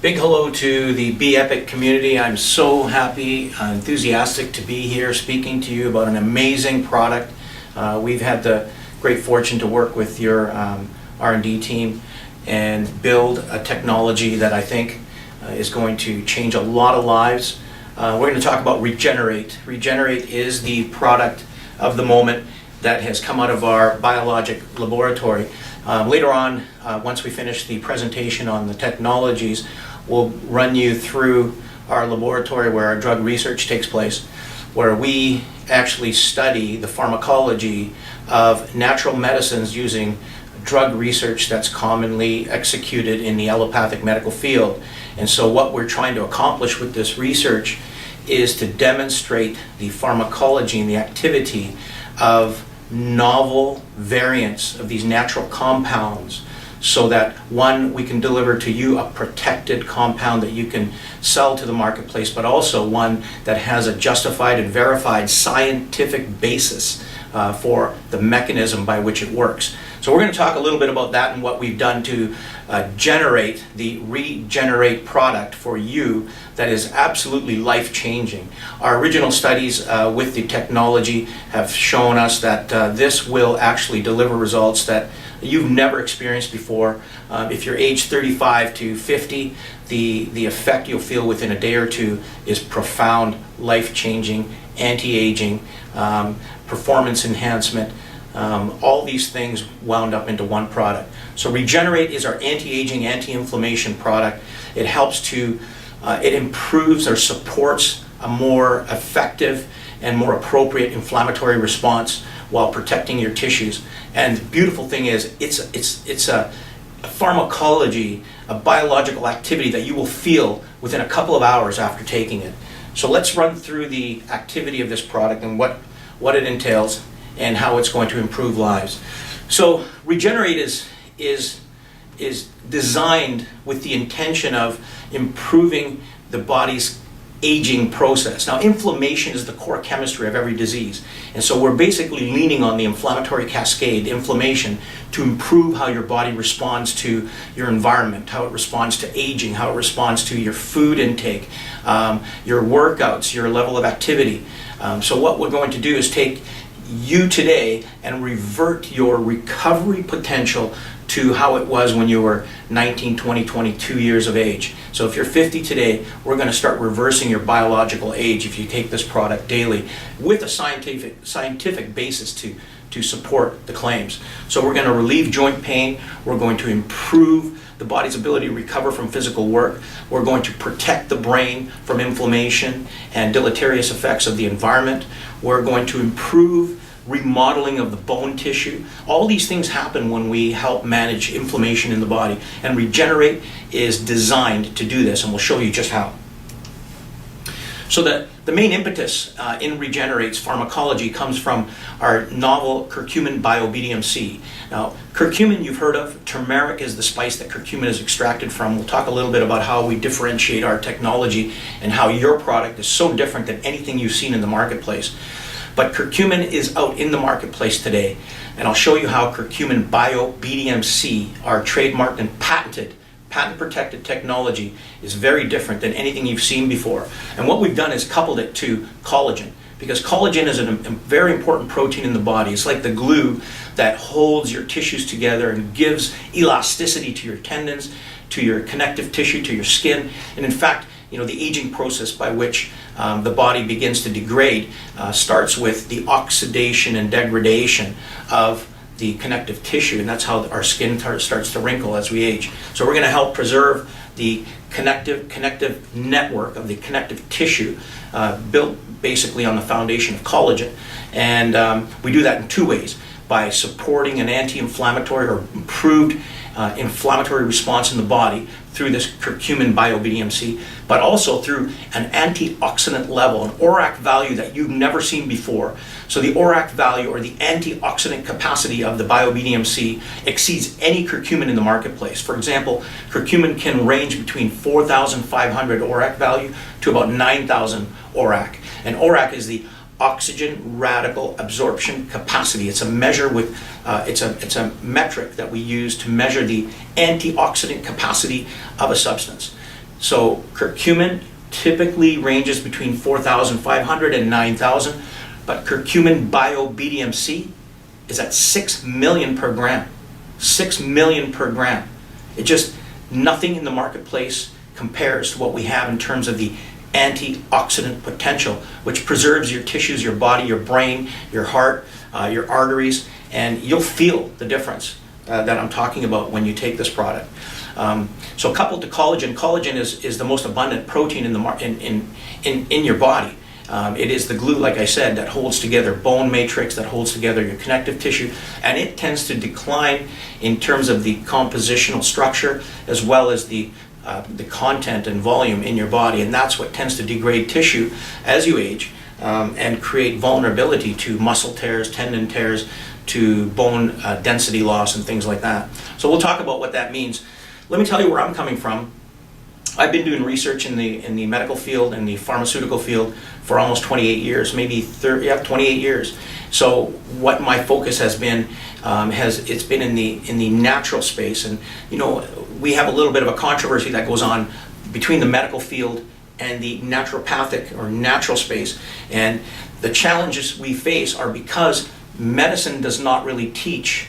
Big hello to the BEPIC community. I'm so happy, enthusiastic to be here speaking to you about an amazing product. We've had the great fortune to work with your R&D team and build a technology that I think is going to change a lot of lives. We're going to talk about REGENER8. REGENER8 is the product of the moment that has come out of our biologic laboratory. Later on, once we finish the presentation on the technologies, we'll run you through our laboratory where our drug research takes place, where we actually study the pharmacology of natural medicines using drug research that's commonly executed in the allopathic medical field. And so what we're trying to accomplish with this research is to demonstrate the pharmacology and the activity of novel variants of these natural compounds, so that one, we can deliver to you a protected compound that you can sell to the marketplace, but also one that has a justified and verified scientific basis for the mechanism by which it works. So we're going to talk a little bit about that and what we've done to generate the REGENER8 product for you that is absolutely life-changing. Our original studies with the technology have shown us that this will actually deliver results that you've never experienced before. If you're age 35 to 50, the effect you'll feel within a day or two is profound, life-changing, anti-aging, performance enhancement. All these things wound up into one product. So REGENER8 is our anti-aging, anti-inflammation product. It helps to, it improves or supports a more effective and more appropriate inflammatory response while protecting your tissues. And the beautiful thing is, it's a pharmacology, a biological activity that you will feel within a couple of hours after taking it. So let's run through the activity of this product and what it entails and how it's going to improve lives. So REGENER8 is designed with the intention of improving the body's aging process. Now, inflammation is the core chemistry of every disease, and so we're basically leaning on the inflammatory cascade, inflammation, to improve how your body responds to your environment, how it responds to aging, how it responds to your food intake, your workouts, your level of activity. So what we're going to do is take you today and revert your recovery potential to how it was when you were 19, 20, 22 years of age. So if you're 50 today, we're going to start reversing your biological age if you take this product daily with a scientific basis to support the claims. So we're going to relieve joint pain, we're going to improve the body's ability to recover from physical work, we're going to protect the brain from inflammation and deleterious effects of the environment, we're going to improve remodeling of the bone tissue. All these things happen when we help manage inflammation in the body, and REGENER8 is designed to do this, and we'll show you just how. So the main impetus in REGENER8's pharmacology comes from our novel Curcumin BioBDMC. Now, curcumin you've heard of. Turmeric is the spice that curcumin is extracted from. We'll talk a little bit about how we differentiate our technology and how your product is so different than anything you've seen in the marketplace. But curcumin is out in the marketplace today, and I'll show you how Curcumin BioBDMC, our trademarked and patent-protected technology, is very different than anything you've seen before. And what we've done is coupled it to collagen, because collagen is a very important protein in the body. It's like the glue that holds your tissues together and gives elasticity to your tendons, to your connective tissue, to your skin. And in fact, the aging process by which the body begins to degrade starts with the oxidation and degradation of the connective tissue, and that's how our skin starts to wrinkle as we age. So we're going to help preserve the connective network of the connective tissue built basically on the foundation of collagen. And we do that in two ways: by supporting an anti-inflammatory or improved inflammatory response in the body through this Curcumin BioBDMC, but also through an antioxidant level, an ORAC value that you've never seen before. So the ORAC value, or the antioxidant capacity of the BioBDMC, exceeds any curcumin in the marketplace. For example, curcumin can range between 4,500 ORAC value to about 9,000 ORAC. And ORAC is the oxygen radical absorption capacity. It's a measure with, it's a metric that we use to measure the antioxidant capacity of a substance. So curcumin typically ranges between 4,500 and 9,000, but Curcumin BioBDMC is at 6 million per gram. 6 million per gram. It just, nothing in the marketplace compares to what we have in terms of the antioxidant potential, which preserves your tissues, your body, your brain, your heart, your arteries, and you'll feel the difference that I'm talking about when you take this product. So coupled to collagen, collagen is the most abundant protein in your body. It is the glue, like I said, that holds together bone matrix, that holds together your connective tissue, and it tends to decline in terms of the compositional structure as well as the content and volume in your body, and that's what tends to degrade tissue as you age and create vulnerability to muscle tears, tendon tears, to bone density loss and things like that. So we'll talk about what that means. Let me tell you where I'm coming from. I've been doing research in the medical field and the pharmaceutical field for almost 28 years, maybe 28 years. So what my focus has been, it's been in the natural space, and you know, we have a little bit of a controversy that goes on between the medical field and the naturopathic or natural space, and the challenges we face are because medicine does not really teach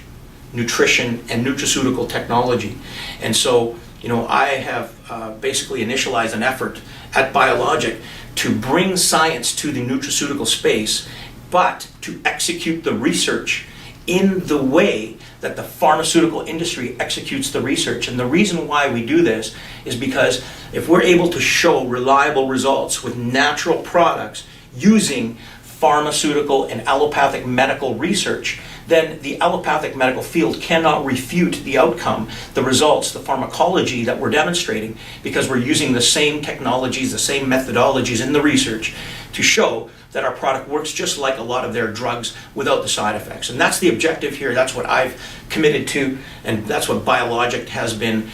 nutrition and nutraceutical technology. And so, you know, I have basically initialized an effort at Biologic to bring science to the nutraceutical space, but to execute the research in the way that the pharmaceutical industry executes the research. And the reason why we do this is because if we're able to show reliable results with natural products using pharmaceutical and allopathic medical research, then the allopathic medical field cannot refute the outcome, the results, the pharmacology that we're demonstrating, because we're using the same technologies, the same methodologies in the research to show that our product works just like a lot of their drugs without the side effects. And that's the objective here. That's what I've committed to, and that's what Biologic has been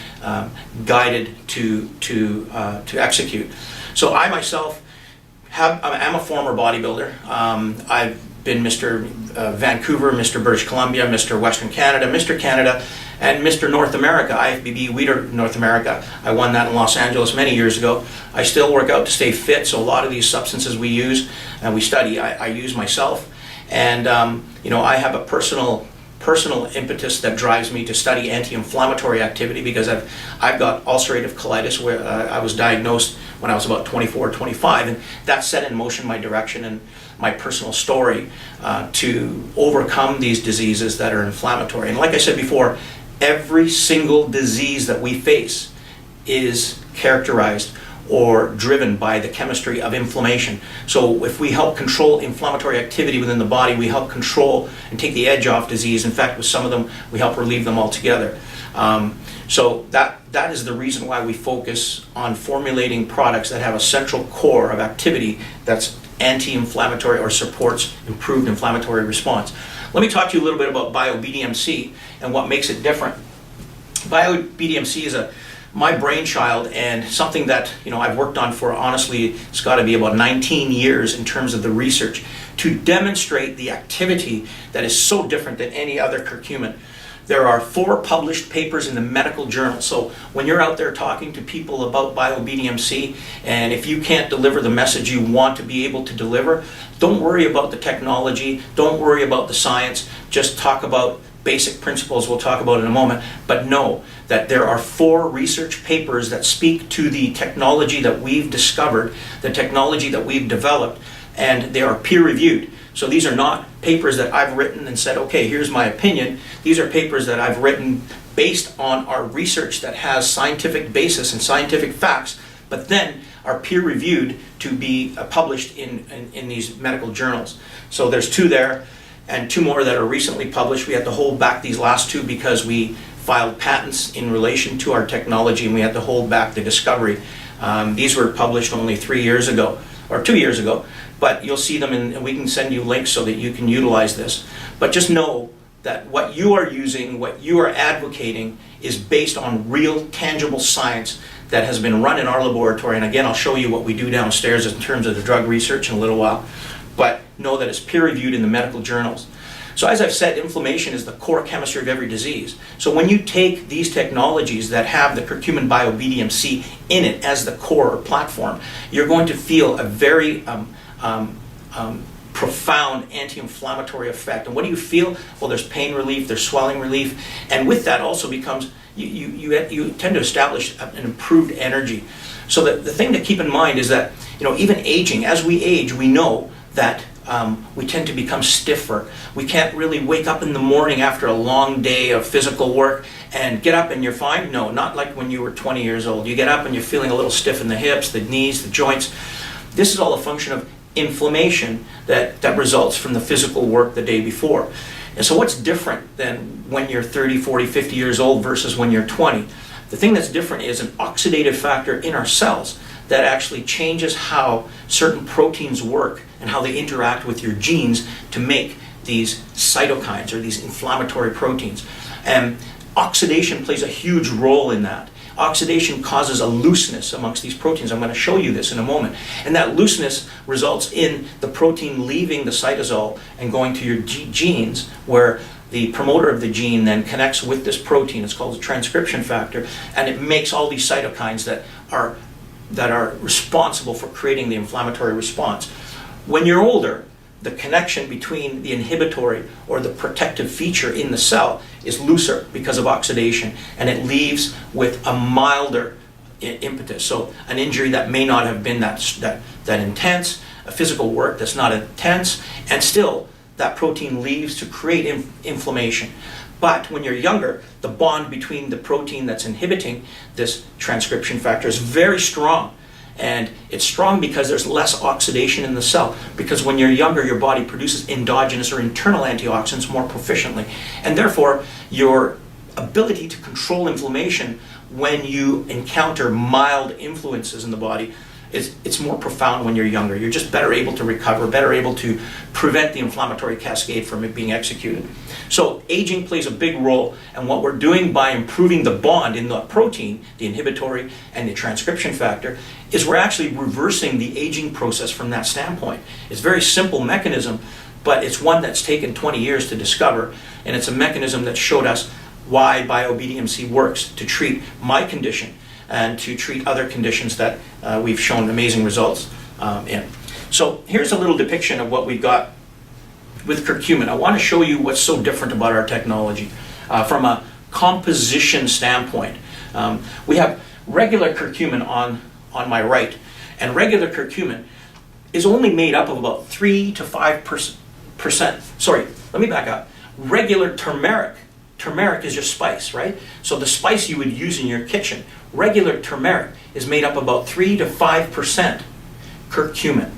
guided to execute. So I myself I'm a former bodybuilder. I've been Mr. Vancouver, Mr. British Columbia, Mr. Western Canada, Mr. Canada, and Mr. North America, IFBB Leader North America. I won that in Los Angeles many years ago. I still work out to stay fit, so a lot of these substances we use and we study, I use myself. And you know, I have a personal impetus that drives me to study anti-inflammatory activity, because I've got ulcerative colitis, where I was diagnosed when I was about 24 or 25, and that set in motion my direction and my personal story to overcome these diseases that are inflammatory. And like I said before, every single disease that we face is characterized or driven by the chemistry of inflammation. So if we help control inflammatory activity within the body, we help control and take the edge off disease. In fact, with some of them, we help relieve them altogether. So that is the reason why we focus on formulating products that have a central core of activity that's anti-inflammatory or supports improved inflammatory response. Let me talk to you a little bit about BioBDMC and what makes it different. BioBDMC is my brainchild, and something that, you know, I've worked on for, honestly, it's got to be about 19 years in terms of the research to demonstrate the activity that is so different than any other curcumin. There are 4 published papers in the medical journal. So when you're out there talking to people about BioBDMC, and if you can't deliver the message you want to be able to deliver, don't worry about the technology, don't worry about the science, just talk about basic principles we'll talk about in a moment, but know that there are 4 research papers that speak to the technology that we've discovered, the technology that we've developed, and they are peer-reviewed. So these are not papers that I've written and said, okay, here's my opinion. These are papers that I've written based on our research that has scientific basis and scientific facts, but then are peer-reviewed to be published in these medical journals. So there's 2 there, and 2 more that are recently published. We had to hold back these last 2 because we filed patents in relation to our technology, and we had to hold back the discovery. These were published only 3 years ago, or 2 years ago, but you'll see them, and we can send you links so that you can utilize this. But just know that what you are using, what you are advocating, is based on real, tangible science that has been run in our laboratory. And again, I'll show you what we do downstairs in terms of the drug research in a little while. But know that it's peer-reviewed in the medical journals. So as I've said, inflammation is the core chemistry of every disease. So when you take these technologies that have the Curcumin BioBDMC in it as the core or platform, you're going to feel a very profound anti-inflammatory effect. And what do you feel? Well, there's pain relief, there's swelling relief, and with that also becomes, you tend to establish an improved energy. So the thing to keep in mind is that, even aging, as we age, we know that we tend to become stiffer. We can't really wake up in the morning after a long day of physical work and get up and you're fine. No, not like when you were 20 years old. You get up and you're feeling a little stiff in the hips, the knees, the joints. This is all a function of inflammation that results from the physical work the day before. And so what's different than when you're 30, 40, 50 years old versus when you're 20? The thing that's different is an oxidative factor in our cells that actually changes how certain proteins work and how they interact with your genes to make these cytokines or these inflammatory proteins. And oxidation plays a huge role in that. Oxidation causes a looseness amongst these proteins. I'm going to show you this in a moment. And that looseness results in the protein leaving the cytosol and going to your genes, where the promoter of the gene then connects with this protein. It's called a transcription factor, and it makes all these cytokines that are responsible for creating the inflammatory response. When you're older, the connection between the inhibitory or the protective feature in the cell is looser because of oxidation, and it leaves with a milder impetus. So an injury that may not have been that intense, a physical work that's not intense, and still that protein leaves to create inflammation. But when you're younger, the bond between the protein that's inhibiting this transcription factor is very strong. And it's strong because there's less oxidation in the cell. Because when you're younger, your body produces endogenous or internal antioxidants more proficiently. And therefore, your ability to control inflammation when you encounter mild influences in the body, it's more profound when you're younger. You're just better able to recover, better able to prevent the inflammatory cascade from it being executed. So aging plays a big role, and what we're doing by improving the bond in the protein, the inhibitory and the transcription factor, is we're actually reversing the aging process from that standpoint. It's a very simple mechanism, but it's one that's taken 20 years to discover, and it's a mechanism that showed us why BioBDMC works to treat my condition and to treat other conditions that we've shown amazing results in. So here's a little depiction of what we've got with curcumin. I want to show you what's so different about our technology from a composition standpoint. We have regular curcumin on my right, and regular curcumin is only made up of about 3 to 5%. Sorry, let me back up. Regular turmeric. Turmeric is just spice, right? So the spice you would use in your kitchen, regular turmeric, is made up about 3 to 5% curcumin.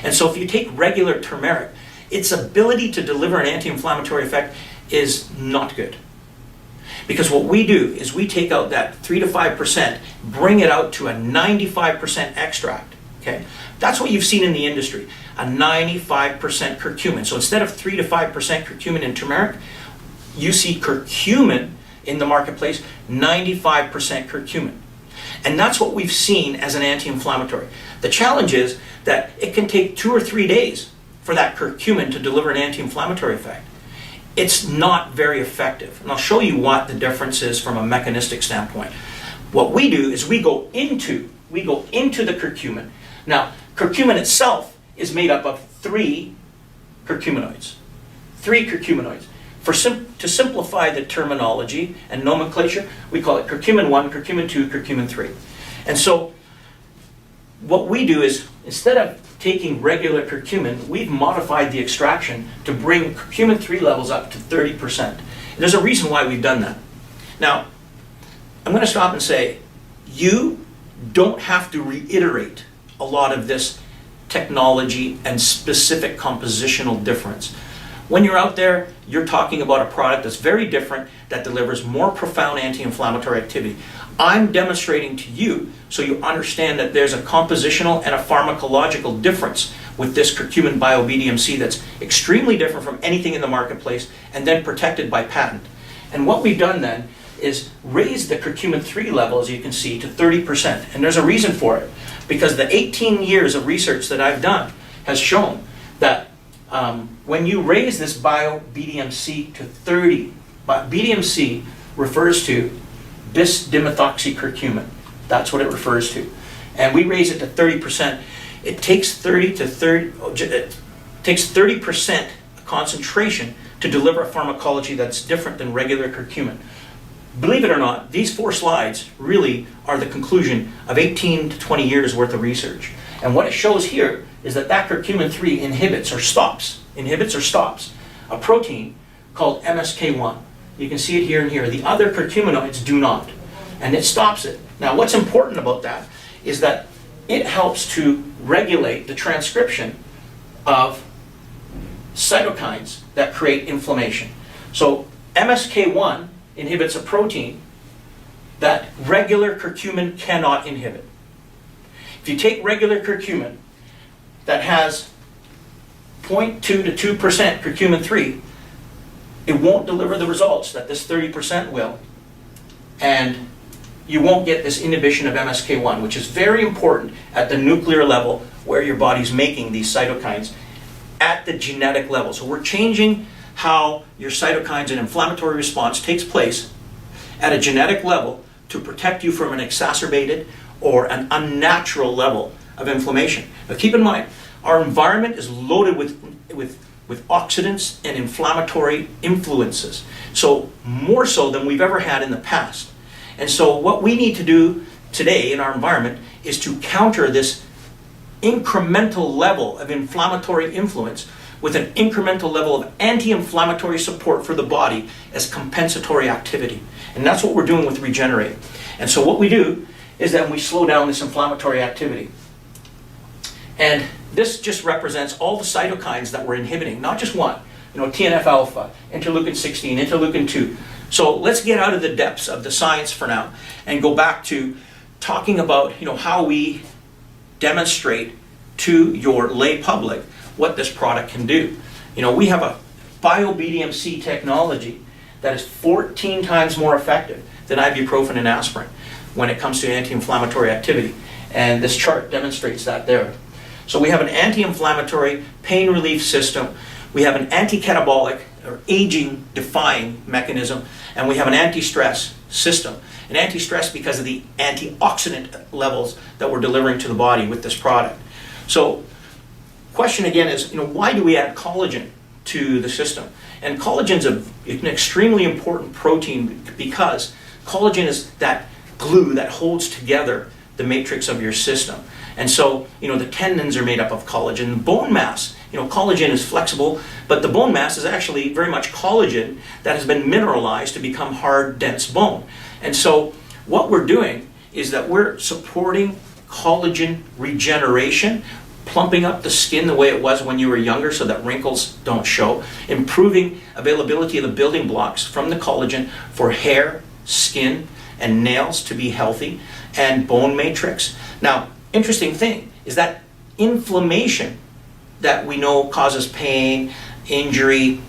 And so if you take regular turmeric, its ability to deliver an anti-inflammatory effect is not good. Because what we do is we take out that 3 to 5%, bring it out to a 95% extract. Okay? That's what you've seen in the industry, a 95% curcumin. So instead of 3 to 5% curcumin in turmeric, you see curcumin in the marketplace, 95% curcumin. And that's what we've seen as an anti-inflammatory. The challenge is that it can take 2 or 3 days for that curcumin to deliver an anti-inflammatory effect. It's not very effective. And I'll show you what the difference is from a mechanistic standpoint. What we do is we go into the curcumin. Now, curcumin itself is made up of 3 curcuminoids. 3 curcuminoids. To simplify the terminology and nomenclature, we call it curcumin 1, curcumin 2, curcumin 3. And so what we do is, instead of taking regular curcumin, we've modified the extraction to bring curcumin 3 levels up to 30%. And there's a reason why we've done that. Now, I'm going to stop and say, you don't have to reiterate a lot of this technology and specific compositional difference. When you're out there, you're talking about a product that's very different, that delivers more profound anti-inflammatory activity. I'm demonstrating to you so you understand that there's a compositional and a pharmacological difference with this Curcumin BioBDMC that's extremely different from anything in the marketplace and then protected by patent. And what we've done then is raise the curcumin 3 level, as you can see, to 30%. And there's a reason for it, because the 18 years of research that I've done has shown that when you raise this BioBDMC to 30, BDMC refers to bis-dimethoxycurcumin. That's what it refers to. And we raise it to 30%. It takes 30% concentration to deliver a pharmacology that's different than regular curcumin. Believe it or not, these 4 slides really are the conclusion of 18 to 20 years worth of research. And what it shows here is that curcumin 3 inhibits or stops a protein called MSK1. You can see it here and here. The other curcuminoids do not. And it stops it. Now what's important about that is that it helps to regulate the transcription of cytokines that create inflammation. So MSK1 inhibits a protein that regular curcumin cannot inhibit. If you take regular curcumin that has 0.2 to 2% curcumin 3, it won't deliver the results that this 30% will, and you won't get this inhibition of MSK1, which is very important at the nuclear level where your body's making these cytokines at the genetic level. So we're changing how your cytokines and inflammatory response takes place at a genetic level to protect you from an exacerbated or an unnatural level of inflammation. Now keep in mind, our environment is loaded with oxidants and inflammatory influences. So more so than we've ever had in the past. And so what we need to do today in our environment is to counter this incremental level of inflammatory influence with an incremental level of anti-inflammatory support for the body as compensatory activity. And that's what we're doing with REGENER8. And so what we do is that we slow down this inflammatory activity. And this just represents all the cytokines that we're inhibiting, not just one. TNF-alpha, interleukin-16, interleukin-2. So let's get out of the depths of the science for now and go back to talking about how we demonstrate to your lay public what this product can do. We have a BioBDMC technology that is 14 times more effective than ibuprofen and aspirin when it comes to anti-inflammatory activity. And this chart demonstrates that there. So we have an anti-inflammatory pain relief system, we have an anti-catabolic or aging-defying mechanism, and we have an anti-stress system. An anti-stress because of the antioxidant levels that we're delivering to the body with this product. So question again is, why do we add collagen to the system? And collagen's an extremely important protein because collagen is that glue that holds together the matrix of your system. And so, the tendons are made up of collagen. Bone mass, collagen is flexible, but the bone mass is actually very much collagen that has been mineralized to become hard, dense bone. And so what we're doing is that we're supporting collagen regeneration, plumping up the skin the way it was when you were younger so that wrinkles don't show, improving availability of the building blocks from the collagen for hair, skin, and nails to be healthy, and bone matrix. Now, interesting thing is that inflammation that we know causes pain, injury,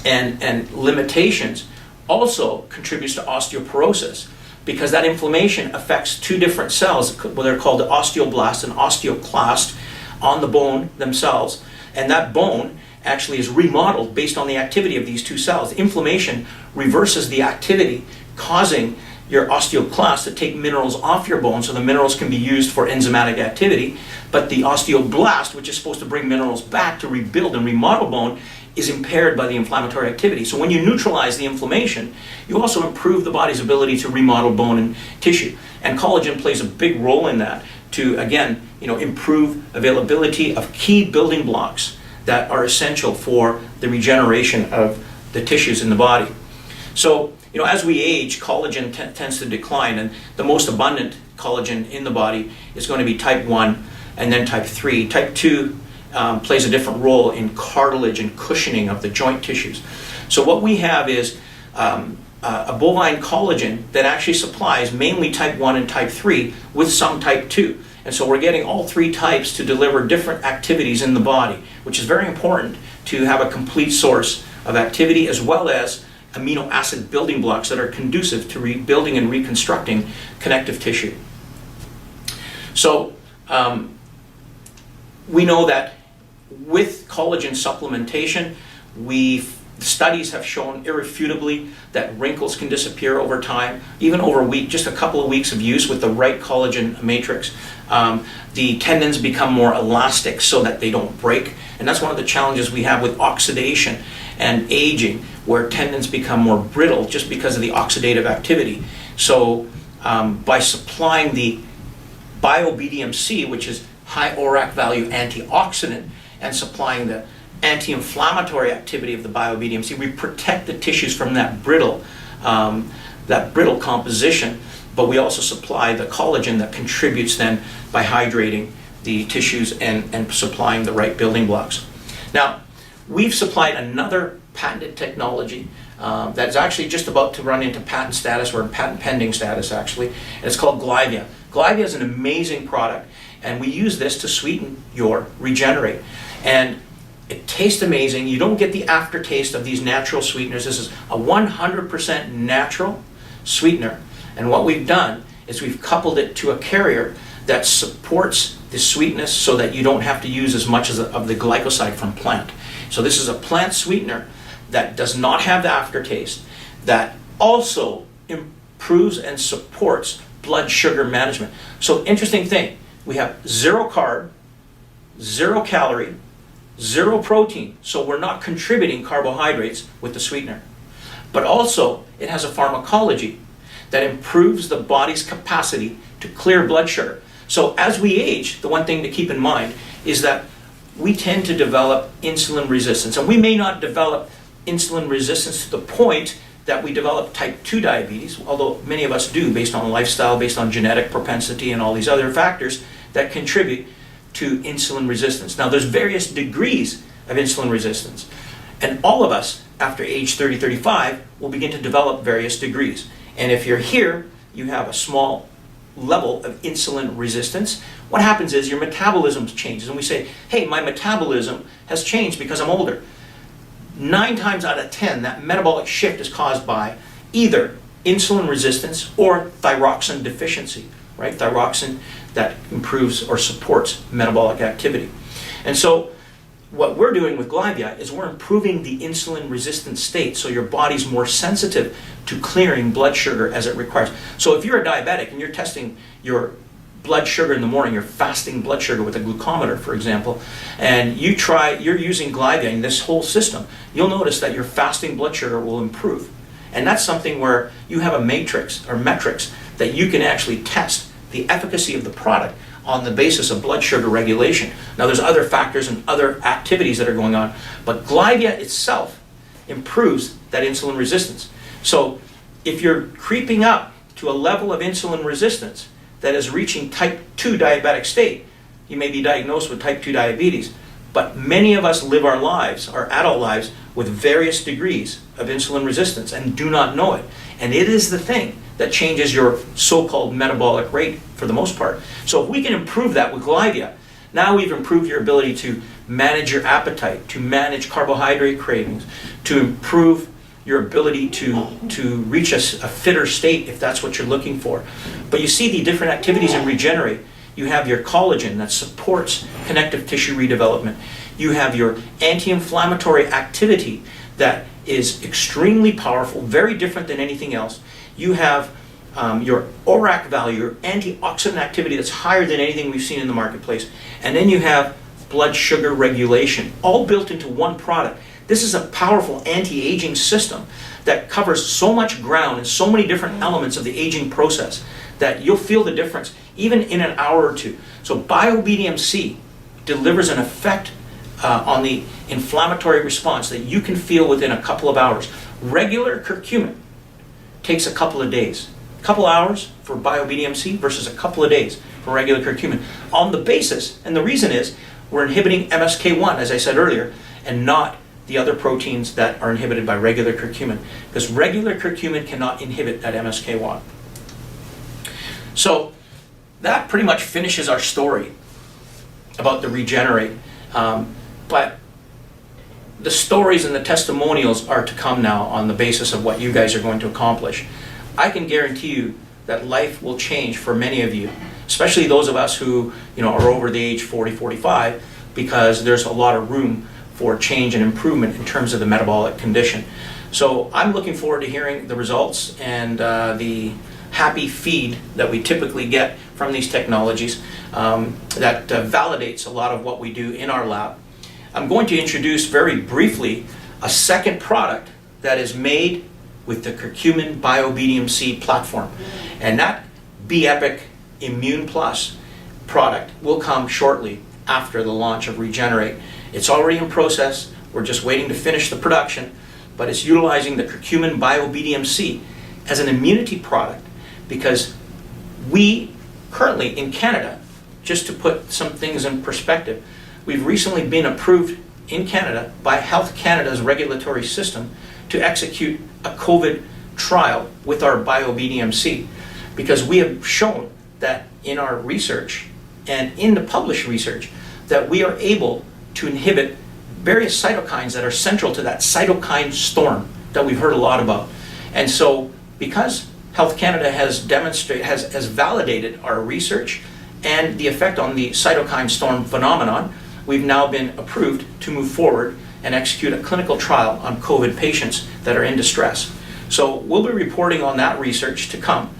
and limitations also contributes to osteoporosis because that inflammation affects 2 different cells. They're called the osteoblast and osteoclast on the bone themselves, and that bone actually is remodeled based on the activity of these 2 cells. Inflammation reverses the activity, causing your osteoclast to take minerals off your bone so the minerals can be used for enzymatic activity, but the osteoblast, which is supposed to bring minerals back to rebuild and remodel bone, is impaired by the inflammatory activity. So when you neutralize the inflammation, you also improve the body's ability to remodel bone and tissue. And collagen plays a big role in that to, again, improve availability of key building blocks that are essential for the regeneration of the tissues in the body. So, as we age, collagen tends to decline, and the most abundant collagen in the body is going to be type 1 and then type 3. Type 2 plays a different role in cartilage and cushioning of the joint tissues. So what we have is a bovine collagen that actually supplies mainly type 1 and type 3 with some type 2. And so we're getting all 3 types to deliver different activities in the body, which is very important to have a complete source of activity as well as amino acid building blocks that are conducive to rebuilding and reconstructing connective tissue. So we know that with collagen supplementation, studies have shown irrefutably that wrinkles can disappear over time, even over a week, just a couple of weeks of use with the right collagen matrix. The tendons become more elastic so that they don't break, and that's one of the challenges we have with oxidation and aging, where tendons become more brittle just because of the oxidative activity. So by supplying the BioBDMC, which is high ORAC value antioxidant, and supplying the anti-inflammatory activity of the BioBDMC, we protect the tissues from that brittle composition, but we also supply the collagen that contributes then by hydrating the tissues and supplying the right building blocks. Now, we've supplied another patented technology that's actually just about to run into patent status, or in patent pending status actually, and it's called Glyvia. Glyvia is an amazing product, and we use this to sweeten your REGENER8. And it tastes amazing. You don't get the aftertaste of these natural sweeteners. This is a 100% natural sweetener. And what we've done is we've coupled it to a carrier that supports the sweetness so that you don't have to use as much of the glycoside from plant. So this is a plant sweetener that does not have the aftertaste, that also improves and supports blood sugar management. So interesting thing, we have 0 carb, 0 calorie, 0 protein, so we're not contributing carbohydrates with the sweetener. But also, it has a pharmacology that improves the body's capacity to clear blood sugar. So as we age, the one thing to keep in mind is that we tend to develop insulin resistance. And we may not develop insulin resistance to the point that we develop type 2 diabetes, although many of us do, based on lifestyle, based on genetic propensity and all these other factors that contribute to insulin resistance. Now, there's various degrees of insulin resistance, and all of us after age 30, 35 will begin to develop various degrees. And if you're here, you have a small level of insulin resistance. What happens is your metabolism changes, and we say, hey, my metabolism has changed because I'm older. 9 times out of 10, that metabolic shift is caused by either insulin resistance or thyroxine deficiency, right? Thyroxine that improves or supports metabolic activity. And so what we're doing with Glyvia is we're improving the insulin resistant state, so your body's more sensitive to clearing blood sugar as it requires. So if you're a diabetic and you're testing your blood sugar in the morning, you're fasting blood sugar with a glucometer, for example, and you're using Glyvia in this whole system, you'll notice that your fasting blood sugar will improve. And that's something where you have a matrix or metrics that you can actually test the efficacy of the product on the basis of blood sugar regulation. Now, there's other factors and other activities that are going on, but Glyvia itself improves that insulin resistance. So if you're creeping up to a level of insulin resistance that is reaching type 2 diabetic state, you may be diagnosed with type 2 diabetes. But many of us live our lives, our adult lives, with various degrees of insulin resistance and do not know it. And it is the thing that changes your so-called metabolic rate for the most part. So if we can improve that with Glyvia, now we've improved your ability to manage your appetite, to manage carbohydrate cravings, to improve your ability to reach a fitter state if that's what you're looking for. But you see the different activities in REGENER8. You have your collagen that supports connective tissue redevelopment. You have your anti-inflammatory activity that is extremely powerful, very different than anything else. You have your ORAC value, your antioxidant activity that's higher than anything we've seen in the marketplace. And then you have blood sugar regulation, all built into one product. This is a powerful anti-aging system that covers so much ground and so many different elements of the aging process that you'll feel the difference even in an hour or two. So BioBDMC delivers an effect on the inflammatory response that you can feel within a couple of hours. Regular curcumin takes a couple of days. A couple hours for BioBDMC versus a couple of days for regular curcumin. On the basis, and the reason is, we're inhibiting MSK1, as I said earlier, and not the other proteins that are inhibited by regular curcumin, because regular curcumin cannot inhibit that MSK1. So that pretty much finishes our story about the REGENER8. But the stories and the testimonials are to come now on the basis of what you guys are going to accomplish. I can guarantee you that life will change for many of you, especially those of us who are over the age 40, 45. because there's a lot of room for change and improvement in terms of the metabolic condition. So I'm looking forward to hearing the results and the happy feed that we typically get from these technologies that validates a lot of what we do in our lab. I'm going to introduce very briefly a second product that is made with the Curcumin BioBDMC platform. And that BEPIC Immune Plus product will come shortly after the launch of REGENER8. It's already in process. We're just waiting to finish the production, but it's utilizing the Curcumin BioBDMC as an immunity product because we currently in Canada, just to put some things in perspective, we've recently been approved in Canada by Health Canada's regulatory system to execute a COVID trial with our BioBDMC because we have shown that in our research and in the published research that we are able to inhibit various cytokines that are central to that cytokine storm that we've heard a lot about. And so because Health Canada has validated our research and the effect on the cytokine storm phenomenon, we've now been approved to move forward and execute a clinical trial on COVID patients that are in distress. So we'll be reporting on that research to come.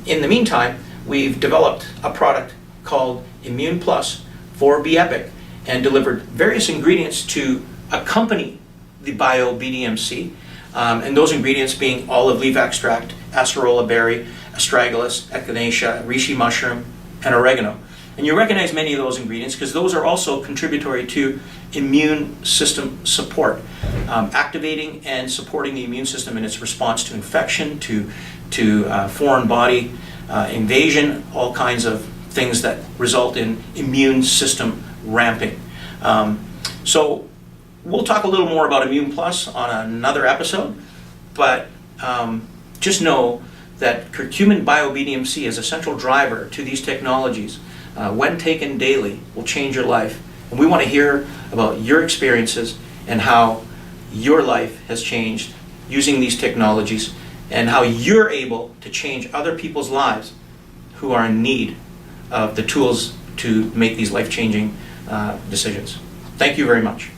In the meantime, we've developed a product called Immune Plus for BEPIC and delivered various ingredients to accompany the BioBDMC, and those ingredients being olive leaf extract, acerola berry, astragalus, echinacea, reishi mushroom, and oregano. And you recognize many of those ingredients because those are also contributory to immune system support, activating and supporting the immune system in its response to infection, to foreign body invasion, all kinds of things that result in immune system ramping. So we'll talk a little more about Immune Plus on another episode, but just know that Curcumin BioBDMC is a central driver to these technologies. When taken daily, will change your life. And we want to hear about your experiences and how your life has changed using these technologies and how you're able to change other people's lives who are in need of the tools to make these life-changing decisions. Thank you very much.